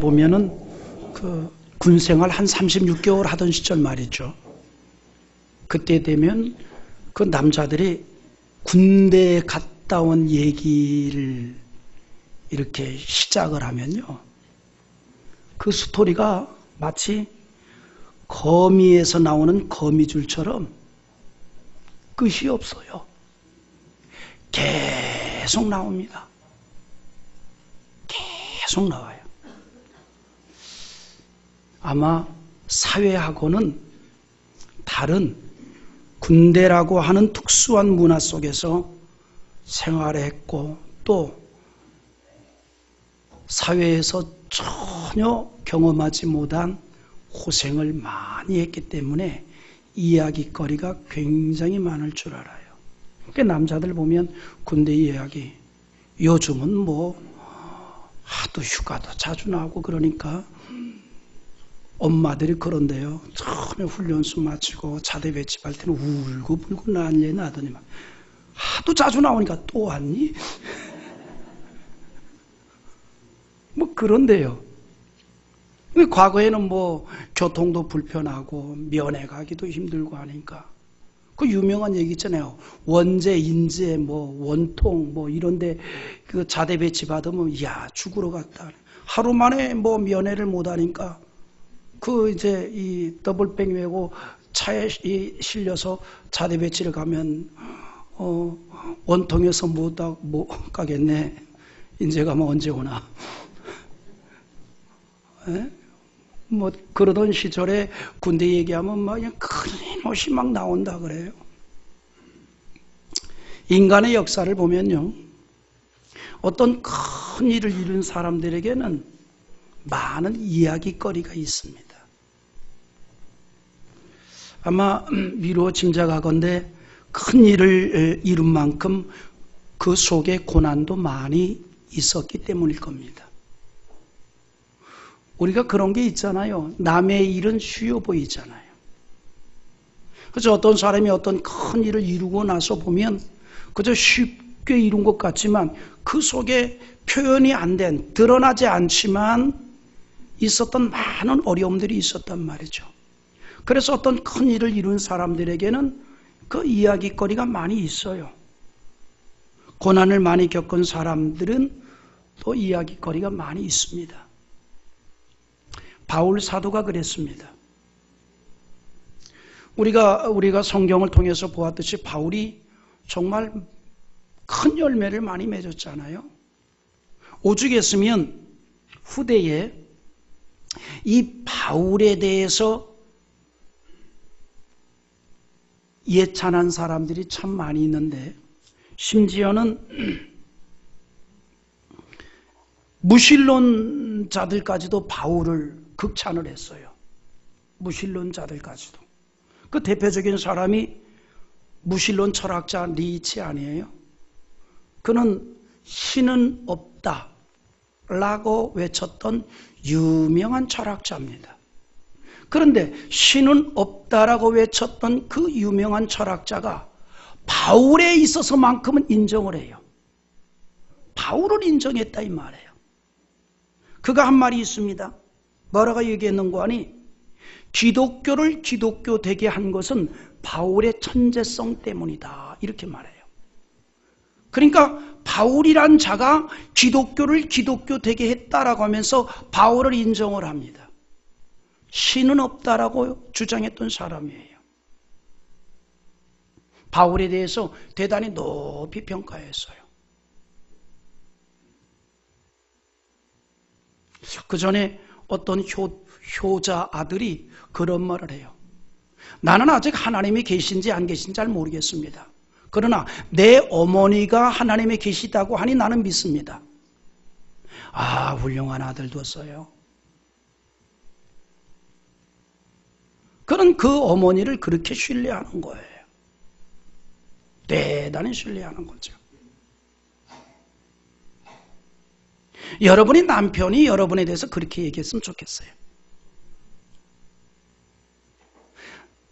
보면은 그 군생활 한 36개월 하던 시절 말이죠. 그때 되면 그 남자들이 군대에 갔다 온 얘기를 이렇게 시작을 하면요. 그 스토리가 마치 거미에서 나오는 거미줄처럼 끝이 없어요. 계속 나옵니다. 계속 나와요. 아마 사회하고는 다른 군대라고 하는 특수한 문화 속에서 생활했고 또 사회에서 전혀 경험하지 못한 고생을 많이 했기 때문에 이야기거리가 굉장히 많을 줄 알아요. 그러니까 남자들 보면 군대 이야기, 요즘은 뭐 하도 휴가도 자주 나오고 그러니까 엄마들이 그런데요. 처음에 훈련소 마치고 자대 배치할 때는 울고불고 난리에 나더니만 하도 자주 나오니까 또 왔니? 뭐 그런데요. 근데 과거에는 뭐 교통도 불편하고 면회 가기도 힘들고 하니까 그 유명한 얘기 있잖아요. 원제, 인제, 뭐 원통 뭐 이런데 그 자대 배치 받으면 야 죽으러 갔다. 하루 만에 뭐 면회를 못 하니까 그 이제 이 더블백 메고 차에 실려서 자대 배치를 가면 원통에서 못 가겠네. 인제 가면 언제 오나. 에? 뭐 그러던 시절에 군대 얘기하면 막 그냥 끊임없이 막 나온다 그래요. 인간의 역사를 보면요. 어떤 큰 일을 이룬 사람들에게는 많은 이야기거리가 있습니다. 아마 미루어 짐작하건대 큰 일을 이룬 만큼 그 속에 고난도 많이 있었기 때문일 겁니다. 우리가 그런 게 있잖아요. 남의 일은 쉬워 보이잖아요. 그래서 어떤 사람이 어떤 큰 일을 이루고 나서 보면 그저 쉽게 이룬 것 같지만 그 속에 표현이 안 된, 드러나지 않지만 있었던 많은 어려움들이 있었단 말이죠. 그래서 어떤 큰 일을 이룬 사람들에게는 그 이야기거리가 많이 있어요. 고난을 많이 겪은 사람들은 또 이야기거리가 많이 있습니다. 바울 사도가 그랬습니다. 우리가 성경을 통해서 보았듯이 바울이 정말 큰 열매를 많이 맺었잖아요. 오죽했으면 후대에 이 바울에 대해서 예찬한 사람들이 참 많이 있는데 심지어는 무신론자들까지도 바울을 극찬을 했어요. 무신론자들까지도. 그 대표적인 사람이 무신론 철학자 니체 아니에요? 그는 신은 없다라고 외쳤던 유명한 철학자입니다. 그런데 신은 없다라고 외쳤던 그 유명한 철학자가 바울에 있어서만큼은 인정을 해요. 바울을 인정했다 이 말이에요. 그가 한 말이 있습니다. 뭐라고 얘기했는고 하니 기독교를 기독교 되게 한 것은 바울의 천재성 때문이다 이렇게 말해요. 그러니까 바울이란 자가 기독교를 기독교 되게 했다라고 하면서 바울을 인정을 합니다. 신은 없다라고 주장했던 사람이에요. 바울에 대해서 대단히 높이 평가했어요. 그 전에 어떤 효자 아들이 그런 말을 해요. 나는 아직 하나님이 계신지 안 계신지 잘 모르겠습니다. 그러나 내 어머니가 하나님이 계시다고 하니 나는 믿습니다. 아, 훌륭한 아들 뒀어요. 그는 그 어머니를 그렇게 신뢰하는 거예요. 대단히 신뢰하는 거죠. 여러분이 남편이 여러분에 대해서 그렇게 얘기했으면 좋겠어요.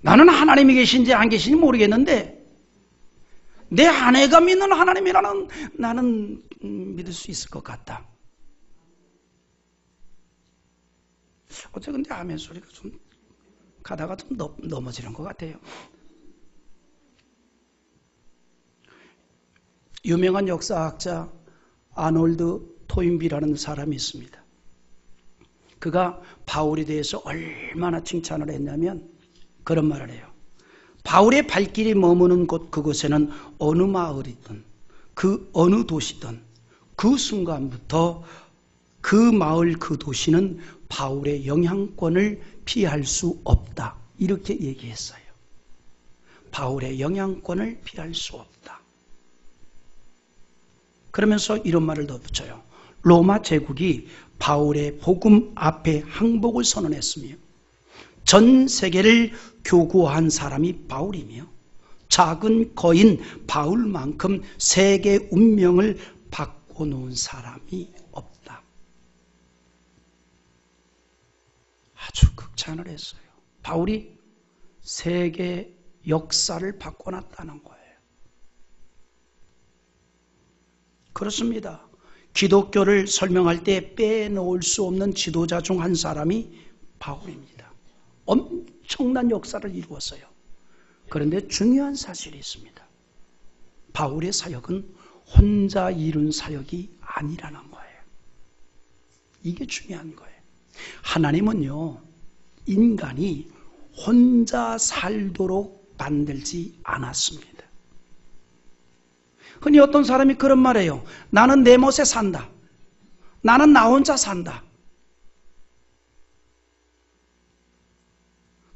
나는 하나님이 계신지 안 계신지 모르겠는데 내 아내가 믿는 하나님이라는 나는 믿을 수 있을 것 같다. 어째 근데 아멘 소리가 좀 가다가 좀 넘어지는 것 같아요. 유명한 역사학자 아놀드 토인비라는 사람이 있습니다. 그가 바울에 대해서 얼마나 칭찬을 했냐면 그런 말을 해요. 바울의 발길이 머무는 곳 그곳에는 어느 마을이든 그 어느 도시든 그 순간부터 그 마을 그 도시는 바울의 영향권을 피할 수 없다. 이렇게 얘기했어요. 바울의 영향권을 피할 수 없다. 그러면서 이런 말을 덧붙여요. 로마 제국이 바울의 복음 앞에 항복을 선언했으며 전 세계를 교구한 사람이 바울이며 작은 거인 바울만큼 세계 운명을 바꿔놓은 사람이 없다. 아주 극찬을 했어요. 바울이 세계 역사를 바꿔놨다는 거예요. 그렇습니다. 기독교를 설명할 때 빼놓을 수 없는 지도자 중 한 사람이 바울입니다. 엄청난 역사를 이루었어요. 그런데 중요한 사실이 있습니다. 바울의 사역은 혼자 이룬 사역이 아니라는 거예요. 이게 중요한 거예요. 하나님은요, 인간이 혼자 살도록 만들지 않았습니다. 흔히 어떤 사람이 그런 말해요. 나는 내 멋에 산다. 나는 나 혼자 산다.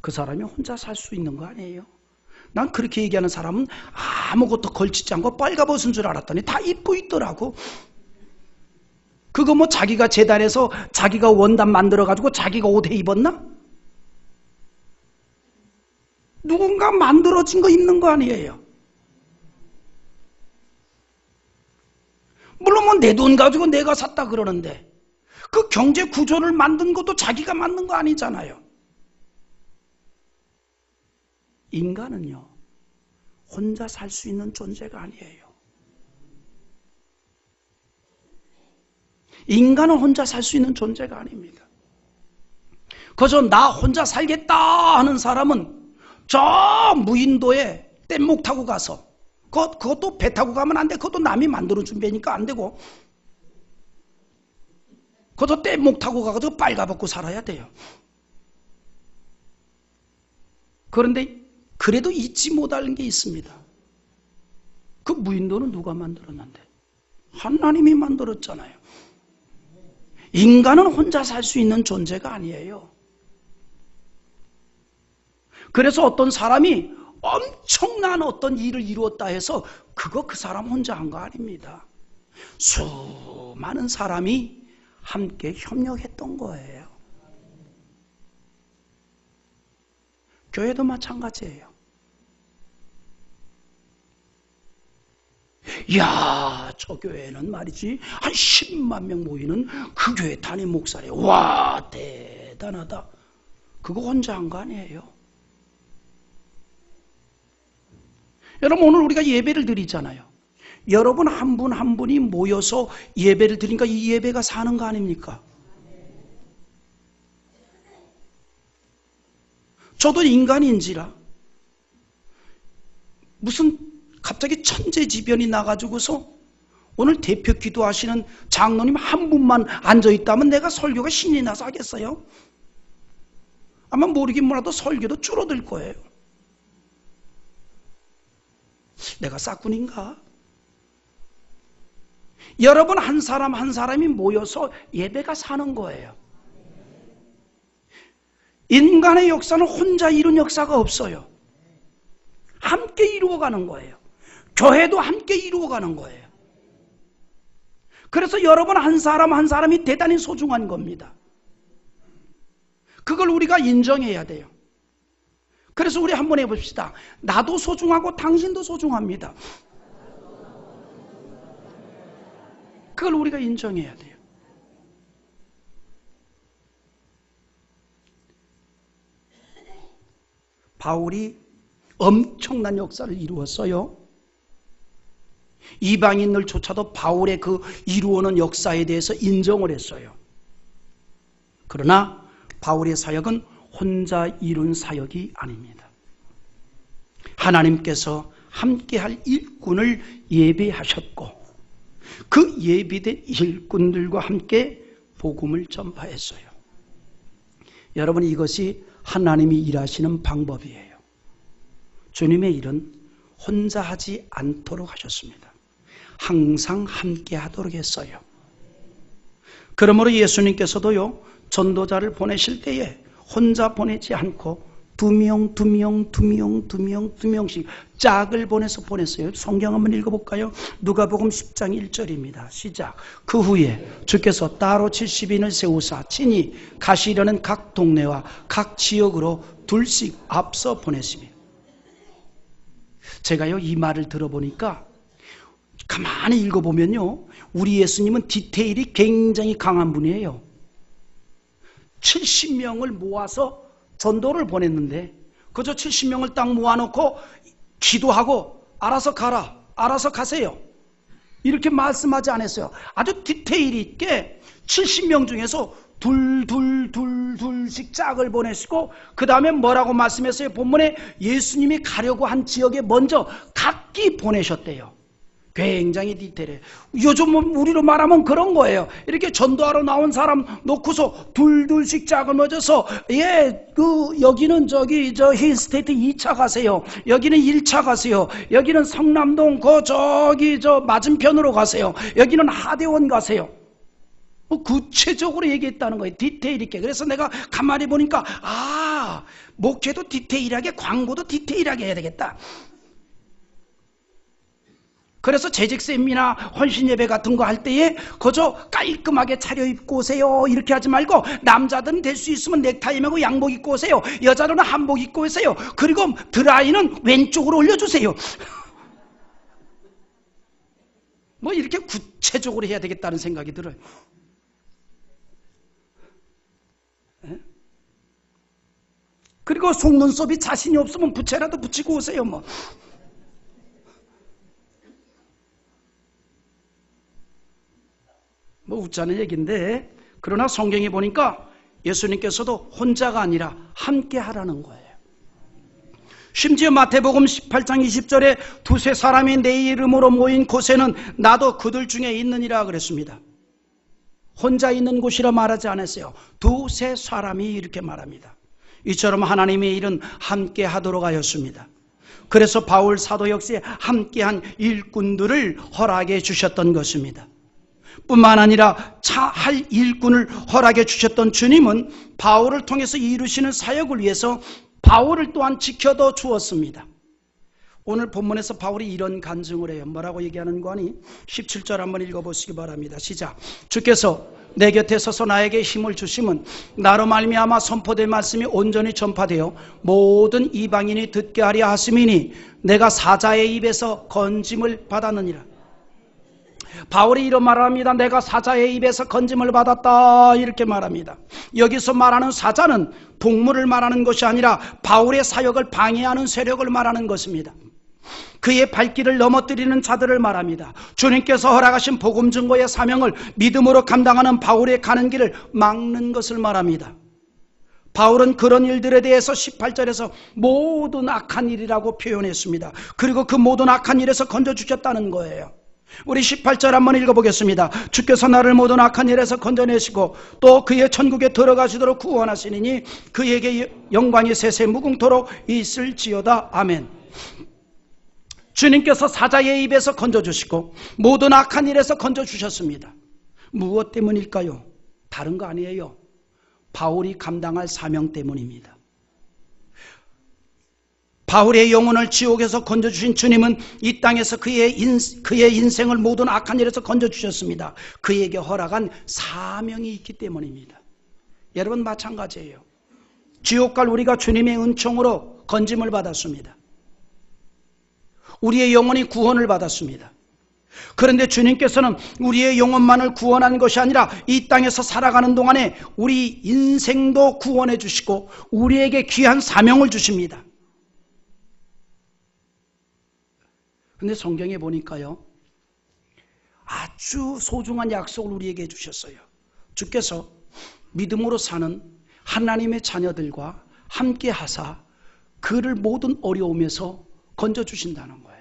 그 사람이 혼자 살 수 있는 거 아니에요? 난 그렇게 얘기하는 사람은 아무것도 걸치지 않고 빨가벗은 줄 알았더니 다 입고 있더라고. 그거 뭐 자기가 재단에서 자기가 원단 만들어가지고 자기가 옷 해 입었나? 누군가 만들어진 거 입는 거 아니에요? 물론 뭐 내 돈 가지고 내가 샀다 그러는데 그 경제 구조를 만든 것도 자기가 만든 거 아니잖아요. 인간은요, 혼자 살 수 있는 존재가 아니에요. 인간은 혼자 살 수 있는 존재가 아닙니다. 그저 나 혼자 살겠다 하는 사람은 저 무인도에 뗏목 타고 가서 그것도 배 타고 가면 안 돼. 그것도 남이 만들어준 배니까 안 되고 그것도 뗏목 타고 가서 빨가벗고 살아야 돼요. 그런데 그래도 잊지 못할 게 있습니다. 그 무인도는 누가 만들었는데? 하나님이 만들었잖아요. 인간은 혼자 살 수 있는 존재가 아니에요. 그래서 어떤 사람이 엄청난 어떤 일을 이루었다 해서 그 사람 혼자 한 거 아닙니다. 수많은 사람이 함께 협력했던 거예요. 교회도 마찬가지예요. 이야, 저 교회는 말이지 한 10만 명 모이는 그 교회 담임 목사래요. 와, 대단하다. 그거 혼자 한 거 아니에요. 여러분, 오늘 우리가 예배를 드리잖아요. 여러분 한 분 한 분이 모여서 예배를 드리니까 이 예배가 사는 거 아닙니까? 저도 인간인지라 무슨 갑자기 천재지변이 나가지고서 오늘 대표 기도하시는 장로님 한 분만 앉아있다면 내가 설교가 신이 나서 하겠어요? 아마 모르긴 몰라도 설교도 줄어들 거예요. 내가 싹군인가? 여러분 한 사람 한 사람이 모여서 예배가 사는 거예요. 인간의 역사는 혼자 이룬 역사가 없어요. 함께 이루어가는 거예요. 교회도 함께 이루어가는 거예요. 그래서 여러분 한 사람 한 사람이 대단히 소중한 겁니다. 그걸 우리가 인정해야 돼요. 그래서 우리 한번 해봅시다. 나도 소중하고 당신도 소중합니다. 그걸 우리가 인정해야 돼요. 바울이 엄청난 역사를 이루었어요. 이방인들조차도 바울의 그 이루어놓은 역사에 대해서 인정을 했어요. 그러나 바울의 사역은 혼자 이룬 사역이 아닙니다. 하나님께서 함께할 일꾼을 예비하셨고 그 예비된 일꾼들과 함께 복음을 전파했어요. 여러분, 이것이 하나님이 일하시는 방법이에요. 주님의 일은 혼자 하지 않도록 하셨습니다. 항상 함께 하도록 했어요. 그러므로 예수님께서도요, 전도자를 보내실 때에 혼자 보내지 않고 두 명씩 짝을 보내서 보냈어요. 성경 한번 읽어볼까요? 누가복음 10장 1절입니다. 시작. 그 후에 주께서 따로 70인을 세우사 친히 가시려는 각 동네와 각 지역으로 둘씩 앞서 보냈습니다. 제가요, 이 말을 들어보니까 가만히 읽어보면요, 우리 예수님은 디테일이 굉장히 강한 분이에요. 70명을 모아서 전도를 보냈는데 그저 70명을 딱 모아놓고 기도하고 알아서 가라, 알아서 가세요, 이렇게 말씀하지 않았어요. 아주 디테일 있게 70명 중에서 둘씩 짝을 보내시고 그 다음에 뭐라고 말씀했어요? 본문에 예수님이 가려고 한 지역에 먼저 각기 보내셨대요. 굉장히 디테일해요. 요즘 우리로 말하면 그런 거예요. 이렇게 전도하러 나온 사람 놓고서 둘씩 짝을 맺어서 여기는 저 힐스테이트 2차 가세요. 여기는 1차 가세요. 여기는 성남동 저 맞은편으로 가세요. 여기는 하대원 가세요. 구체적으로 얘기했다는 거예요. 디테일 있게. 그래서 내가 가만히 보니까 목회도 디테일하게, 광고도 디테일하게 해야 되겠다. 그래서 재직 세미나 헌신 예배 같은 거 할 때에 그저 깔끔하게 차려입고 오세요, 이렇게 하지 말고 남자들은 될 수 있으면 넥타이 매고 양복 입고 오세요. 여자들은 한복 입고 오세요. 그리고 드라이는 왼쪽으로 올려주세요. 뭐 이렇게 구체적으로 해야 되겠다는 생각이 들어요. 그리고 속눈썹이 자신이 없으면 부채라도 붙이고 오세요. 뭐 웃자는 얘기인데, 그러나 성경에 보니까 예수님께서도 혼자가 아니라 함께 하라는 거예요. 심지어 마태복음 18장 20절에 두세 사람이 내 이름으로 모인 곳에는 나도 그들 중에 있느니라 그랬습니다. 혼자 있는 곳이라 말하지 않았어요. 두세 사람이 이렇게 말합니다. 이처럼 하나님의 일은 함께 하도록 하였습니다. 그래서 바울 사도 역시 함께한 일꾼들을 허락해 주셨던 것입니다. 뿐만 아니라 할 일꾼을 허락해 주셨던 주님은 바울을 통해서 이루시는 사역을 위해서 바울을 또한 지켜도 주었습니다. 오늘 본문에서 바울이 이런 간증을 해요. 뭐라고 얘기하는 거니? 17절 한번 읽어보시기 바랍니다. 시작. 주께서 내 곁에 서서 나에게 힘을 주심은 나로 말미암아 선포된 말씀이 온전히 전파되어 모든 이방인이 듣게 하려 하심이니 내가 사자의 입에서 건짐을 받았느니라. 바울이 이런 말을 합니다. 내가 사자의 입에서 건짐을 받았다, 이렇게 말합니다. 여기서 말하는 사자는 동물을 말하는 것이 아니라 바울의 사역을 방해하는 세력을 말하는 것입니다. 그의 발길을 넘어뜨리는 자들을 말합니다. 주님께서 허락하신 복음 증거의 사명을 믿음으로 감당하는 바울의 가는 길을 막는 것을 말합니다. 바울은 그런 일들에 대해서 18절에서 모든 악한 일이라고 표현했습니다. 그리고 그 모든 악한 일에서 건져주셨다는 거예요. 우리 18절 한번 읽어보겠습니다. 주께서 나를 모든 악한 일에서 건져내시고 또 그의 천국에 들어가시도록 구원하시니 그에게 영광이 세세 무궁토록 있을지어다. 아멘. 주님께서 사자의 입에서 건져주시고 모든 악한 일에서 건져주셨습니다. 무엇 때문일까요? 다른 거 아니에요. 바울이 감당할 사명 때문입니다. 바울의 영혼을 지옥에서 건져주신 주님은 이 땅에서 그의 인생을 모든 악한 일에서 건져주셨습니다. 그에게 허락한 사명이 있기 때문입니다. 여러분 마찬가지예요. 지옥 갈 우리가 주님의 은총으로 건짐을 받았습니다. 우리의 영혼이 구원을 받았습니다. 그런데 주님께서는 우리의 영혼만을 구원한 것이 아니라 이 땅에서 살아가는 동안에 우리 인생도 구원해 주시고 우리에게 귀한 사명을 주십니다. 근데 성경에 보니까요, 아주 소중한 약속을 우리에게 해주셨어요. 주께서 믿음으로 사는 하나님의 자녀들과 함께 하사 그를 모든 어려움에서 건져주신다는 거예요.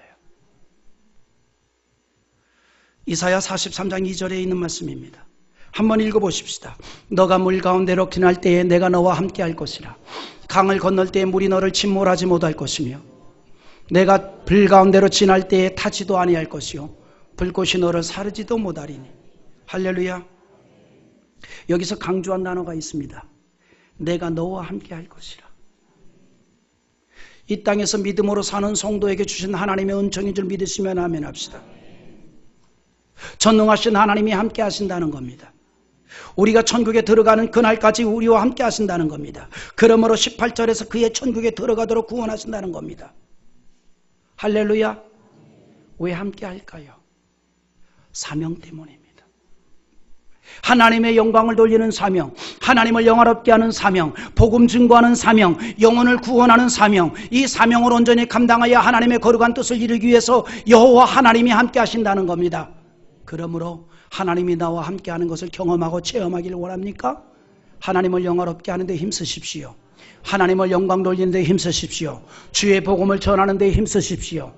이사야 43장 2절에 있는 말씀입니다. 한번 읽어보십시다. 너가 물 가운데로 지날 때에 내가 너와 함께 할 것이라. 강을 건널 때에 물이 너를 침몰하지 못할 것이며 내가 불 가운데로 지날 때에 타지도 아니할 것이요 불꽃이 너를 사르지도 못하리니. 할렐루야. 여기서 강조한 단어가 있습니다. 내가 너와 함께 할 것이라. 이 땅에서 믿음으로 사는 성도에게 주신 하나님의 은총인 줄 믿으시면 아멘 합시다. 전능하신 하나님이 함께 하신다는 겁니다. 우리가 천국에 들어가는 그날까지 우리와 함께 하신다는 겁니다. 그러므로 18절에서 그의 천국에 들어가도록 구원하신다는 겁니다. 할렐루야. 왜 함께 할까요? 사명 때문입니다. 하나님의 영광을 돌리는 사명, 하나님을 영화롭게 하는 사명, 복음 증거하는 사명, 영혼을 구원하는 사명, 이 사명을 온전히 감당하여 하나님의 거룩한 뜻을 이루기 위해서 여호와 하나님이 함께 하신다는 겁니다. 그러므로 하나님이 나와 함께 하는 것을 경험하고 체험하기를 원합니까? 하나님을 영화롭게 하는 데 힘쓰십시오. 하나님을 영광 돌리는 데 힘쓰십시오. 주의 복음을 전하는 데 힘쓰십시오.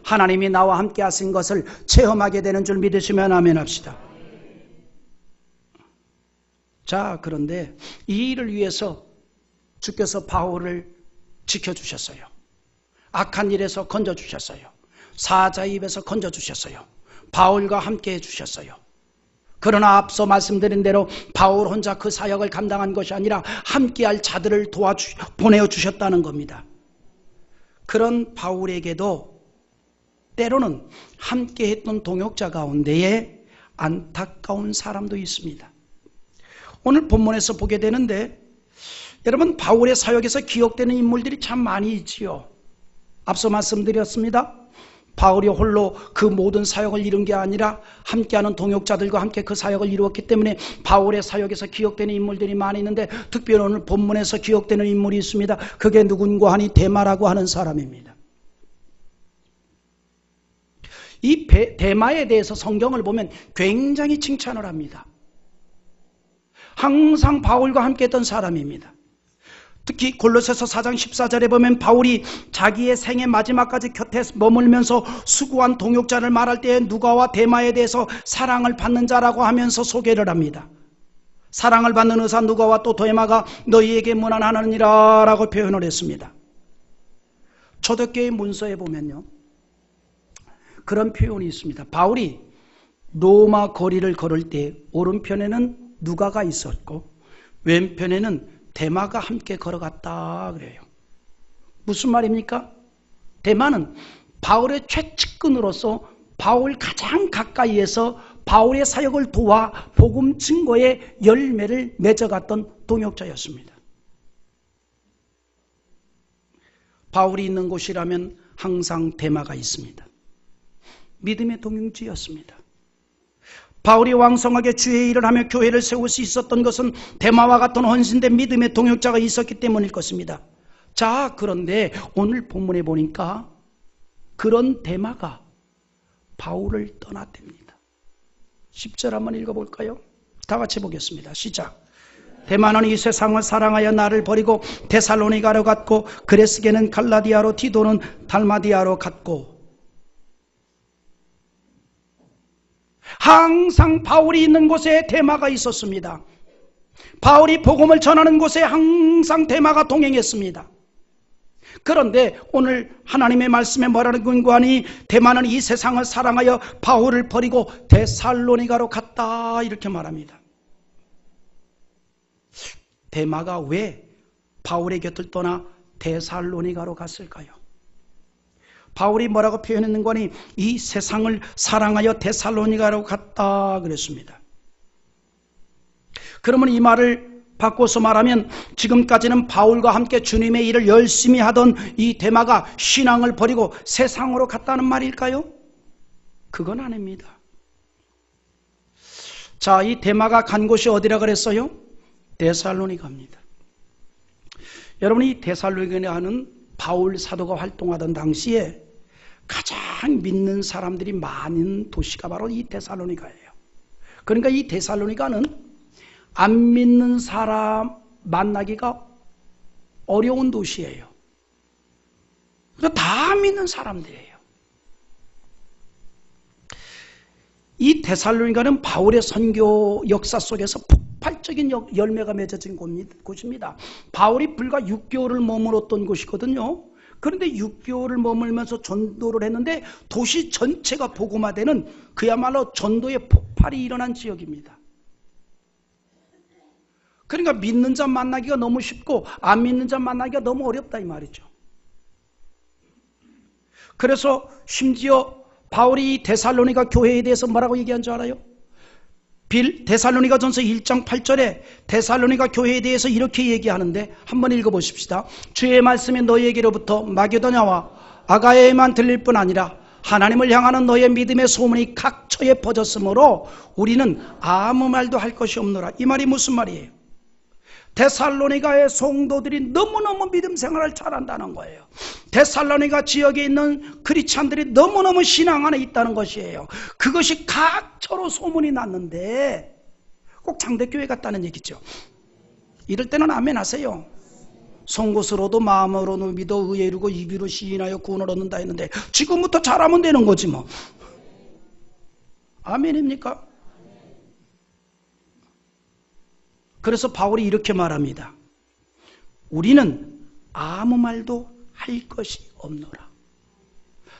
하나님이 나와 함께 하신 것을 체험하게 되는 줄 믿으시면 아멘 합시다. 자, 그런데 이 일을 위해서 주께서 바울을 지켜주셨어요. 악한 일에서 건져주셨어요. 사자의 입에서 건져주셨어요. 바울과 함께 해주셨어요. 그러나 앞서 말씀드린 대로 바울 혼자 그 사역을 감당한 것이 아니라 함께할 자들을 보내주셨다는 겁니다. 그런 바울에게도 때로는 함께했던 동역자 가운데에 안타까운 사람도 있습니다. 오늘 본문에서 보게 되는데 여러분, 바울의 사역에서 기억되는 인물들이 참 많이 있지요. 앞서 말씀드렸습니다. 바울이 홀로 그 모든 사역을 이룬 게 아니라 함께하는 동역자들과 함께 그 사역을 이루었기 때문에 바울의 사역에서 기억되는 인물들이 많이 있는데 특별히 오늘 본문에서 기억되는 인물이 있습니다. 그게 누군가 하니 데마라고 하는 사람입니다. 이 데마에 대해서 성경을 보면 굉장히 칭찬을 합니다. 항상 바울과 함께했던 사람입니다. 특히 골로새서 4장 14절에 보면 바울이 자기의 생의 마지막까지 곁에 머물면서 수고한 동역자를 말할 때 누가와 데마에 대해서 사랑을 받는 자라고 하면서 소개를 합니다. 사랑을 받는 의사 누가와 또 데마가 너희에게 문안하느니라 라고 표현을 했습니다. 초대교회 문서에 보면요, 그런 표현이 있습니다. 바울이 로마 거리를 걸을 때 오른편에는 누가가 있었고 왼편에는 데마가 함께 걸어갔다 그래요. 무슨 말입니까? 데마는 바울의 최측근으로서 바울 가장 가까이에서 바울의 사역을 도와 복음 증거의 열매를 맺어갔던 동역자였습니다. 바울이 있는 곳이라면 항상 데마가 있습니다. 믿음의 동행지였습니다. 바울이 왕성하게 주의 일을 하며 교회를 세울 수 있었던 것은 데마와 같은 헌신된 믿음의 동역자가 있었기 때문일 것입니다. 자, 그런데 오늘 본문에 보니까 그런 데마가 바울을 떠났답니다. 10절 한번 읽어볼까요? 다 같이 보겠습니다. 시작. 데마는 이 세상을 사랑하여 나를 버리고 데살로니가로 갔고 그레스게는 갈라디아로 디도는 달마디아로 갔고. 항상 바울이 있는 곳에 데마가 있었습니다. 바울이 복음을 전하는 곳에 항상 데마가 동행했습니다. 그런데 오늘 하나님의 말씀에 뭐라는 근거하니 데마는 이 세상을 사랑하여 바울을 버리고 데살로니가로 갔다 이렇게 말합니다. 데마가 왜 바울의 곁을 떠나 데살로니가로 갔을까요? 바울이 뭐라고 표현했는 거니 이 세상을 사랑하여 데살로니가로 갔다 그랬습니다. 그러면 이 말을 바꿔서 말하면 지금까지는 바울과 함께 주님의 일을 열심히 하던 이 데마가 신앙을 버리고 세상으로 갔다는 말일까요? 그건 아닙니다. 자, 이 데마가 간 곳이 어디라 그랬어요? 데살로니가입니다. 여러분, 이 데살로니가는 바울 사도가 활동하던 당시에 가장 믿는 사람들이 많은 도시가 바로 이 데살로니가예요. 그러니까 이 데살로니가는 안 믿는 사람 만나기가 어려운 도시예요. 다 믿는 사람들이에요. 이 데살로니가는 바울의 선교 역사 속에서 폭발적인 열매가 맺어진 곳입니다. 바울이 불과 6개월을 머물렀던 곳이거든요. 그런데 6개월을 머물면서 전도를 했는데 도시 전체가 복음화되는 그야말로 전도의 폭발이 일어난 지역입니다. 그러니까 믿는 자 만나기가 너무 쉽고 안 믿는 자 만나기가 너무 어렵다 이 말이죠. 그래서 심지어 바울이 데살로니가 교회에 대해서 뭐라고 얘기한 줄 알아요? 데살로니가 전서 1장 8절에 데살로니가 교회에 대해서 이렇게 얘기하는데 한번 읽어보십시다. 주의 말씀이 너희에게로부터 마게도냐와 아가야에만 들릴 뿐 아니라 하나님을 향하는 너의 믿음의 소문이 각처에 퍼졌으므로 우리는 아무 말도 할 것이 없노라. 이 말이 무슨 말이에요? 데살로니가의 성도들이 너무너무 믿음 생활을 잘한다는 거예요. 데살로니가 지역에 있는 크리스찬들이 너무너무 신앙 안에 있다는 것이에요. 그것이 각처로 소문이 났는데 꼭 장대교회 같다는 얘기죠. 이럴 때는 아멘 하세요. 송곳으로도 마음으로도 믿어 의에 이르고 입으로 시인하여 구원을 얻는다 했는데 지금부터 잘하면 되는 거지 뭐. 아멘입니까? 그래서 바울이 이렇게 말합니다. 우리는 아무 말도 할 것이 없노라.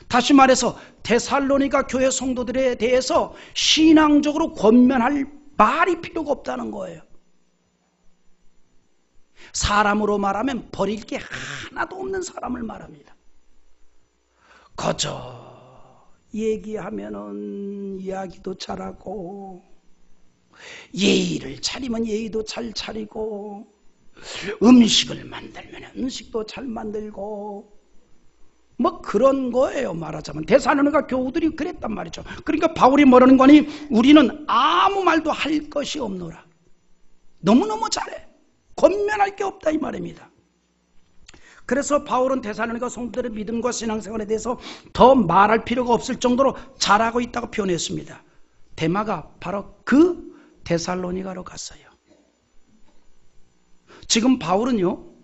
다시 말해서 데살로니가 교회 성도들에 대해서 신앙적으로 권면할 말이 필요가 없다는 거예요. 사람으로 말하면 버릴 게 하나도 없는 사람을 말합니다. 거저 얘기하면은 이야기도 잘하고 예의를 차리면 예의도 잘 차리고 음식을 만들면 음식도 잘 만들고 뭐 그런 거예요. 말하자면 데살로니가 교우들이 그랬단 말이죠. 그러니까 바울이 뭐라는 거니? 우리는 아무 말도 할 것이 없노라. 너무너무 잘해. 권면할 게 없다 이 말입니다. 그래서 바울은 데살로니가 성도들의 믿음과 신앙생활에 대해서 더 말할 필요가 없을 정도로 잘하고 있다고 표현했습니다. 데마가 바로 그 데살로니가로 갔어요. 지금 바울은요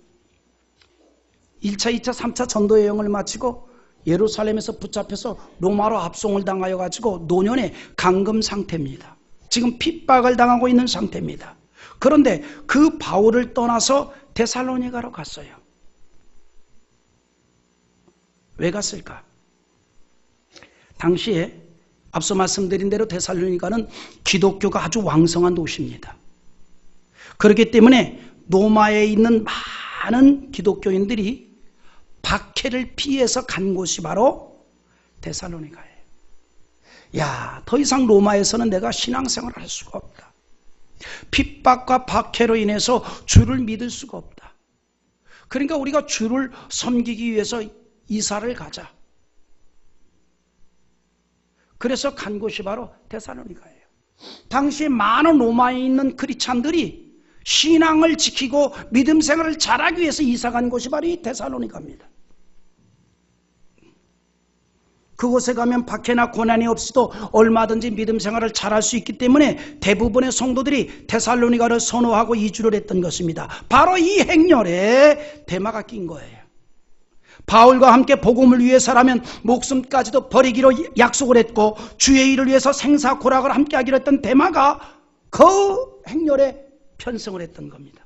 1차, 2차, 3차 전도 여행을 마치고 예루살렘에서 붙잡혀서 로마로 압송을 당하여 가지고 노년의 감금 상태입니다. 지금 핍박을 당하고 있는 상태입니다. 그런데 그 바울을 떠나서 데살로니가로 갔어요. 왜 갔을까? 당시에 앞서 말씀드린 대로 데살로니가는 기독교가 아주 왕성한 도시입니다. 그렇기 때문에 로마에 있는 많은 기독교인들이 박해를 피해서 간 곳이 바로 데살로니가예요. 야, 더 이상 로마에서는 내가 신앙생활을 할 수가 없다. 핍박과 박해로 인해서 주를 믿을 수가 없다. 그러니까 우리가 주를 섬기기 위해서 이사를 가자. 그래서 간 곳이 바로 데살로니가예요. 당시 많은 로마에 있는 크리스찬들이 신앙을 지키고 믿음 생활을 잘하기 위해서 이사 간 곳이 바로 이 데살로니가입니다. 그곳에 가면 박해나 고난이 없이도 얼마든지 믿음 생활을 잘할 수 있기 때문에 대부분의 성도들이 데살로니가를 선호하고 이주를 했던 것입니다. 바로 이 행렬에 데마가 낀 거예요. 바울과 함께 복음을 위해서라면 목숨까지도 버리기로 약속을 했고 주의 일을 위해서 생사고락을 함께 하기로 했던 데마가 그 행렬에 편성을 했던 겁니다.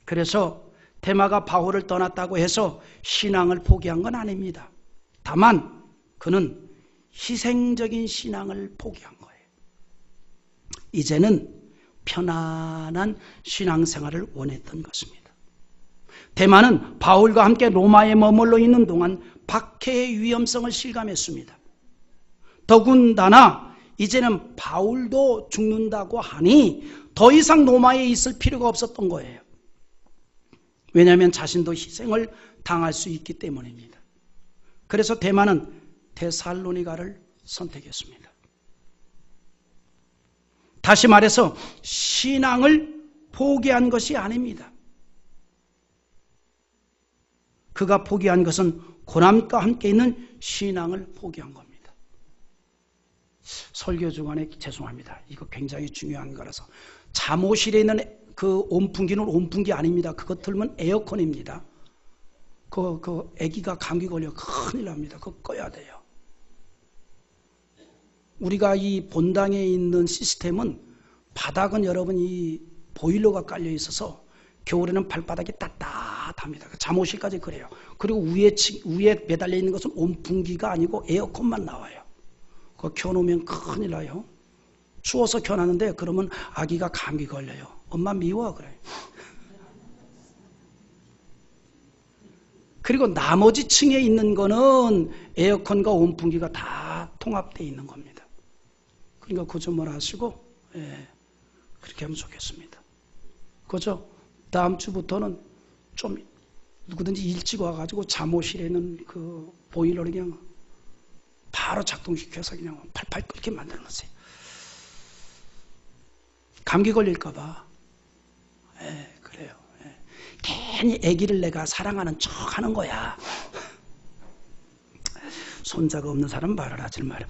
그래서 데마가 바울을 떠났다고 해서 신앙을 포기한 건 아닙니다. 다만 그는 희생적인 신앙을 포기한 거예요. 이제는 편안한 신앙생활을 원했던 것입니다. 데마는 바울과 함께 로마에 머물러 있는 동안 박해의 위험성을 실감했습니다. 더군다나 이제는 바울도 죽는다고 하니 더 이상 로마에 있을 필요가 없었던 거예요. 왜냐하면 자신도 희생을 당할 수 있기 때문입니다. 그래서 데마는 데살로니가를 선택했습니다. 다시 말해서 신앙을 포기한 것이 아닙니다. 그가 포기한 것은 고난과 함께 있는 신앙을 포기한 겁니다. 설교 중간에 죄송합니다. 이거 굉장히 중요한 거라서 잠옷실에 있는 그 온풍기는 온풍기 아닙니다. 그거 틀면 에어컨입니다. 그 아기가 감기 걸려 큰일 납니다. 그거 꺼야 돼요. 우리가 이 본당에 있는 시스템은 바닥은 여러분 이 보일러가 깔려 있어서 겨울에는 발바닥이 따뜻합니다. 잠옷실까지 그래요. 그리고 위에 매달려 있는 것은 온풍기가 아니고 에어컨만 나와요. 그거 켜놓으면 큰일 나요. 추워서 켜놨는데 그러면 아기가 감기 걸려요. 엄마 미워 그래요. 그리고 나머지 층에 있는 거는 에어컨과 온풍기가 다 통합되어 있는 겁니다. 그러니까 그 점을 아시고 그렇게 하면 좋겠습니다. 그죠? 다음 주부터는 좀 누구든지 일찍 와가지고 잠옷실에는 그 보일러를 그냥 바로 작동시켜서 그냥 팔팔 끓게 만들어 놓으세요. 감기 걸릴까봐. 그래요. 괜히 아기를 내가 사랑하는 척 하는 거야. 손자가 없는 사람 말을 하지 말아요.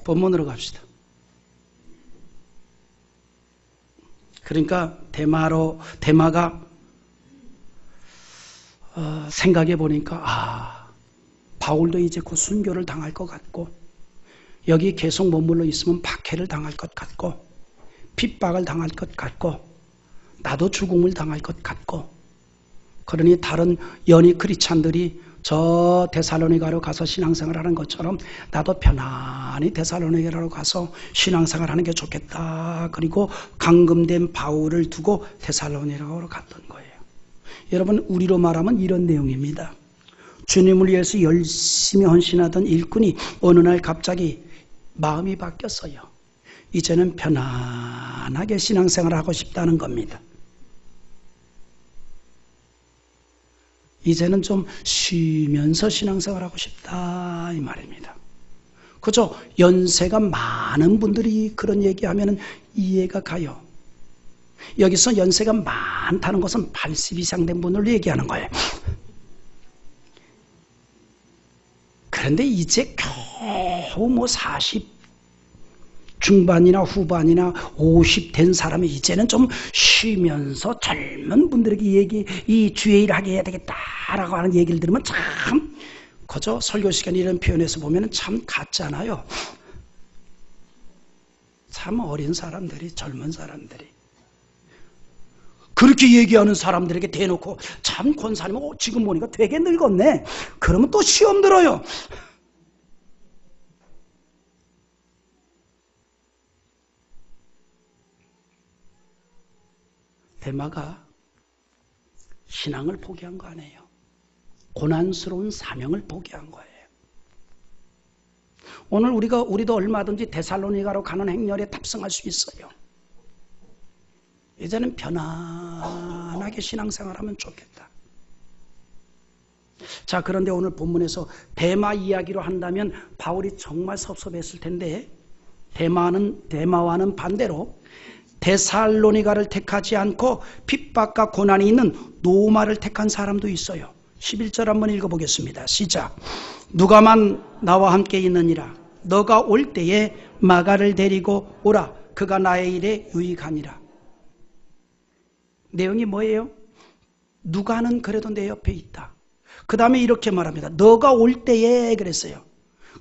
본문으로 갑시다. 그러니까 대마가 생각해 보니까 바울도 이제 곧 순교를 당할 것 같고 여기 계속 머물러 있으면 박해를 당할 것 같고 핍박을 당할 것 같고 나도 죽음을 당할 것 같고 그러니 다른 연희 크리스찬들이 저 데살로니가로 가서 신앙생활 하는 것처럼 나도 편안히 데살로니가로 가서 신앙생활 하는 게 좋겠다. 그리고 감금된 바울을 두고 데살로니가로 갔던 거예요. 여러분 우리로 말하면 이런 내용입니다. 주님을 위해서 열심히 헌신하던 일꾼이 어느 날 갑자기 마음이 바뀌었어요. 이제는 편안하게 신앙생활을 하고 싶다는 겁니다. 이제는 좀 쉬면서 신앙생활하고 싶다 이 말입니다. 그죠? 연세가 많은 분들이 그런 얘기하면 이해가 가요. 여기서 연세가 많다는 것은 80 이상 된 분을 얘기하는 거예요. 그런데 이제 겨우 40 중반이나 후반이나 50 된 사람이 이제는 좀 쉬면서 젊은 분들에게 이 주의 일을 하게 해야 되겠다라고 하는 얘기를 들으면 참 그저 설교 시간에 이런 표현에서 보면 참 같잖아요. 참 어린 사람들이 젊은 사람들이 그렇게 얘기하는 사람들에게 대놓고 참 권사님 지금 보니까 되게 늙었네. 그러면 또 시험 들어요. 대마가 신앙을 포기한 거 아니에요. 고난스러운 사명을 포기한 거예요. 오늘 우리도 얼마든지 데살로니가로 가는 행렬에 탑승할 수 있어요. 이제는 편안하게 신앙생활하면 좋겠다. 자, 그런데 오늘 본문에서 대마 이야기로 한다면 바울이 정말 섭섭했을 텐데 대마와는 반대로 데살로니가를 택하지 않고 핍박과 고난이 있는 노마를 택한 사람도 있어요. 11절 한번 읽어보겠습니다. 시작. 누가만 나와 함께 있느니라. 너가 올 때에 마가를 데리고 오라. 그가 나의 일에 유익하니라. 내용이 뭐예요? 누가는 그래도 내 옆에 있다. 그 다음에 이렇게 말합니다. 너가 올 때에 그랬어요.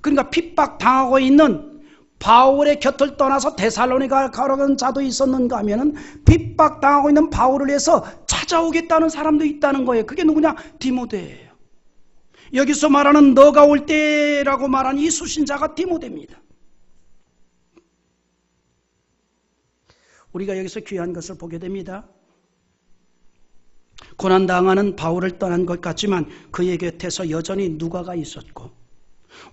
그러니까 핍박 당하고 있는 바울의 곁을 떠나서 데살로니가 가는 자도 있었는가 하면은 핍박 당하고 있는 바울을 위해서 찾아오겠다는 사람도 있다는 거예요. 그게 누구냐? 디모데예요. 여기서 말하는 너가 올 때라고 말하는 이 수신자가 디모데입니다. 우리가 여기서 귀한 것을 보게 됩니다. 고난당하는 바울을 떠난 것 같지만 그의 곁에서 여전히 누가가 있었고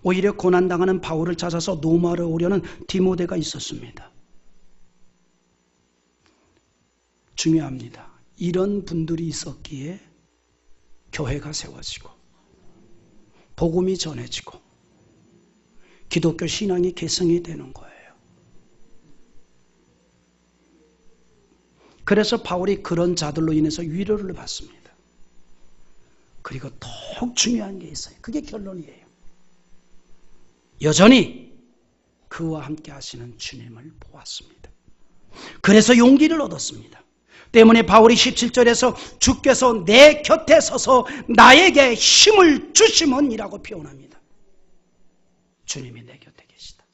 오히려 고난당하는 바울을 찾아서 노마로 오려는 디모데가 있었습니다. 중요합니다. 이런 분들이 있었기에 교회가 세워지고 복음이 전해지고 기독교 신앙이 개성이 되는 거예요. 그래서 바울이 그런 자들로 인해서 위로를 받습니다. 그리고 더욱 중요한 게 있어요. 그게 결론이에요. 여전히 그와 함께 하시는 주님을 보았습니다. 그래서 용기를 얻었습니다. 때문에 바울이 17절에서 주께서 내 곁에 서서 나에게 힘을 주심은 이라고 표현합니다. 주님이 내 곁에 계시다.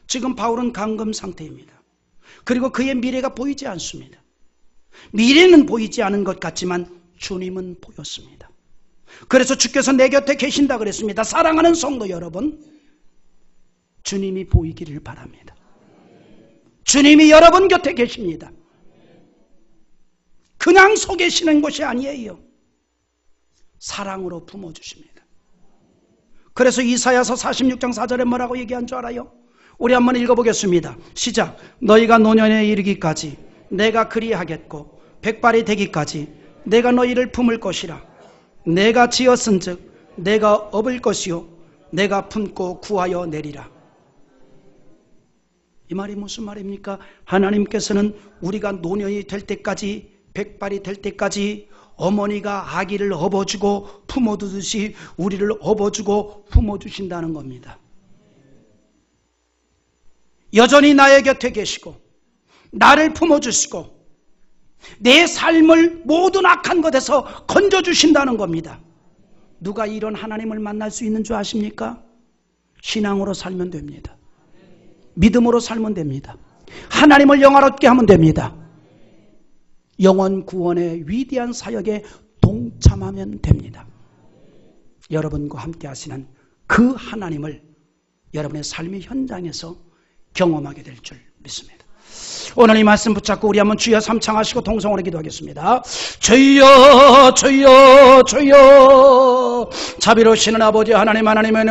지금 바울은 감금 상태입니다. 그리고 그의 미래가 보이지 않습니다. 미래는 보이지 않은 것 같지만 주님은 보였습니다. 그래서 주께서 내 곁에 계신다 그랬습니다. 사랑하는 성도 여러분, 주님이 보이기를 바랍니다. 주님이 여러분 곁에 계십니다. 그냥 서 계시는 것이 아니에요. 사랑으로 품어주십니다. 그래서 이사야서 46장 4절에 뭐라고 얘기한 줄 알아요? 우리 한번 읽어보겠습니다. 시작. 너희가 노년에 이르기까지 내가 그리하겠고 백발이 되기까지 내가 너희를 품을 것이라. 내가 지었은즉 내가 업을 것이요 내가 품고 구하여 내리라. 이 말이 무슨 말입니까? 하나님께서는 우리가 노년이 될 때까지, 백발이 될 때까지 어머니가 아기를 업어주고 품어두듯이 우리를 업어주고 품어주신다는 겁니다. 여전히 나의 곁에 계시고 나를 품어주시고 내 삶을 모든 악한 것에서 건져주신다는 겁니다. 누가 이런 하나님을 만날 수 있는 줄 아십니까? 신앙으로 살면 됩니다. 믿음으로 살면 됩니다. 하나님을 영화롭게 하면 됩니다. 영원 구원의 위대한 사역에 동참하면 됩니다. 여러분과 함께 하시는 그 하나님을 여러분의 삶의 현장에서 경험하게 될 줄 믿습니다. 오늘 이 말씀 붙잡고 우리 한번 주여 삼창하시고 동성으로 기도하겠습니다. 주여 주여 주여 자비로우시는 아버지 하나님, 하나님의